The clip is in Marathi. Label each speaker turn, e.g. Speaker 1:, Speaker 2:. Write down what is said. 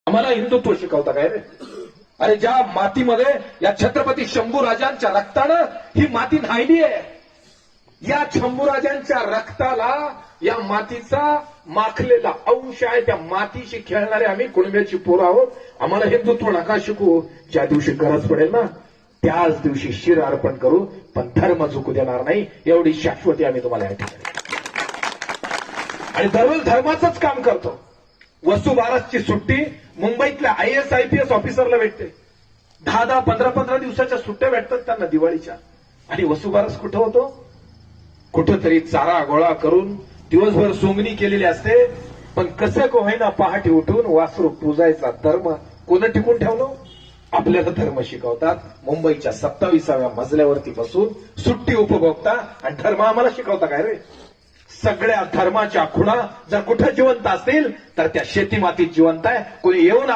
Speaker 1: आम्हाला हिंदुत्व शिकवता काय रे? अरे ज्या मातीमध्ये या छत्रपती शंभूराजांच्या रक्तानं ही माती न्हायली आहे, या शंभूराजांच्या रक्ताला या मातीचा माखलेला अंश आहे. त्या मातीशी खेळणारे आम्ही कुणब्याची पोरं आहोत. आम्हाला हिंदुत्व नका शिकू. ज्या दिवशी गरज पडेल ना त्याच दिवशी शिर अर्पण करू, पण धर्म झुकू देणार नाही. एवढी शाश्वती आम्ही तुम्हाला या ठिकाणी आणि दररोज धर्माचंच काम करतो. वसुबारसची सुट्टी मुंबईतल्या IAS IPS ऑफिसरला भेटते. 10-10, 15-15 दिवसाच्या सुट्ट्या भेटतात त्यांना दिवाळीच्या. आणि वसुबारस कुठं होतो? कुठंतरी चारा गोळा करून दिवसभर सोंगणी केलेली असते, पण कसं को होईना पहाटे उठून वासरू पूजायचा धर्म कोणं टिकून ठेवलं? आपल्याला धर्म शिकवतात. मुंबईच्या 27व्या मजल्यावरती बसून सुट्टी उपभोगता आणि धर्म आम्हाला शिकवता काय रे? सगळ्या धर्माच्या खुणा जर कुठं जिवंत असतील तर त्या शेती मातीत जिवंत आहे. कोणी येऊन